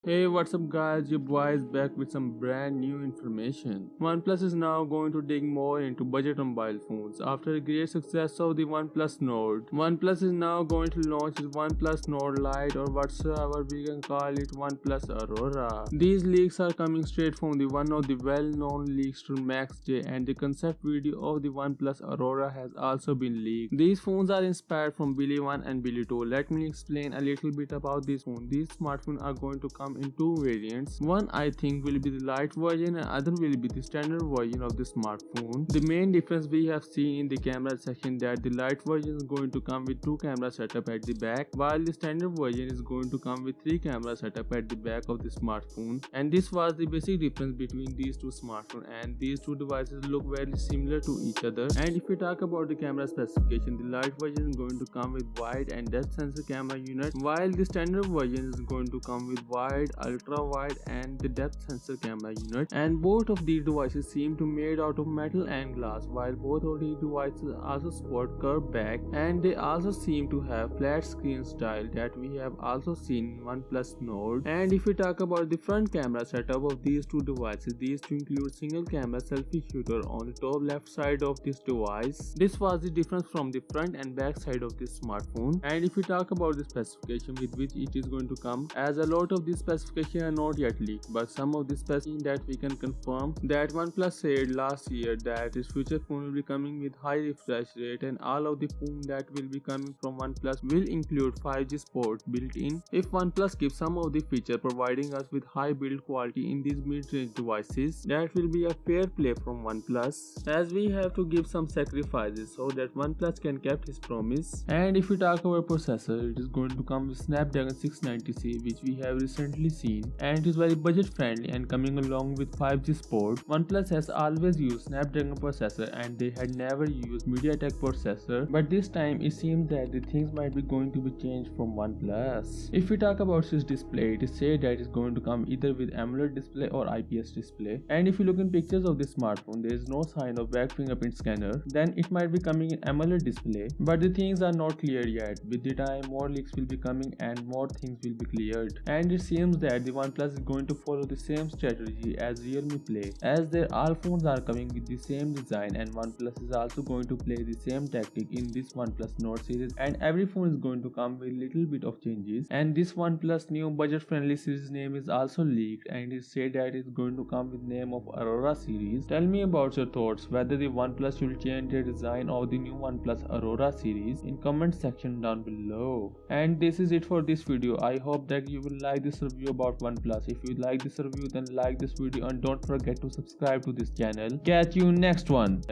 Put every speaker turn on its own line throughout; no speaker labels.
Hey, what's up guys, your boy is back with some brand new information. OnePlus is now going to dig more into budget mobile phones. After a great success of the OnePlus Nord, OnePlus is now going to launch its OnePlus Nord Lite, or whatsoever we can call it, OnePlus Aurora. These leaks are coming straight from the one of the well-known leaks to Maxj, and the concept video of the OnePlus Aurora has also been leaked. These phones are inspired from Billy 1 and Billy 2. Let me explain a little bit about this phone. These smartphones are going to come in two variants. One I think will be the Lite version and other will be the standard version of the smartphone. The main difference we have seen in the camera section that the Lite version is going to come with two camera setup at the back, while the standard version is going to come with three camera setup at the back of the smartphone. And this was the basic difference between these two smartphones, and these two devices look very similar to each other. And if we talk about the camera specification, the Lite version is going to come with wide and depth sensor camera unit, while the standard version is going to come with wide, ultra wide and the depth sensor camera unit. And both of these devices seem to made out of metal and glass, while both of these devices also support curved back, and they also seem to have flat screen style that we have also seen in OnePlus Nord. And if we talk about the front camera setup of these two devices, these two include single camera selfie shooter on the top left side of this device. This was the difference from the front and back side of this smartphone. And if we talk about the specification with which it is going to come, as a lot of these specifications are not yet leaked, but some of the specifications that we can confirm that OnePlus said last year that its future phone will be coming with high refresh rate, and all of the phone that will be coming from OnePlus will include 5G support built in. If OnePlus keeps some of the features providing us with high build quality in these mid-range devices, that will be a fair play from OnePlus, as we have to give some sacrifices so that OnePlus can keep his promise. And if we talk about processor, it is going to come with Snapdragon 690C, which we have recently seen, and it is very budget friendly and coming along with 5G support. OnePlus has always used Snapdragon processor and they had never used MediaTek processor, but this time it seems that the things might be going to be changed from OnePlus. If we talk about its display, it is said that it is going to come either with AMOLED display or IPS display. And if you look in pictures of this smartphone, there is no sign of back fingerprint scanner, then it might be coming in AMOLED display, but the things are not clear yet. With the time, more leaks will be coming and more things will be cleared. And it seems that the OnePlus is going to follow the same strategy as Realme play, as their all phones are coming with the same design, and OnePlus is also going to play the same tactic in this OnePlus Nord series, and every phone is going to come with little bit of changes. And this OnePlus new budget friendly series name is also leaked, and it said that it's going to come with name of Aurora series. Tell me about your thoughts, whether the OnePlus will change their design of the new OnePlus Aurora series in comment section down below. And this is it for this video. I hope that you will like this review about OnePlus. If you like this review, then like this video and don't forget to subscribe to this channel. Catch you next one.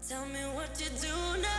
Tell me what to do now.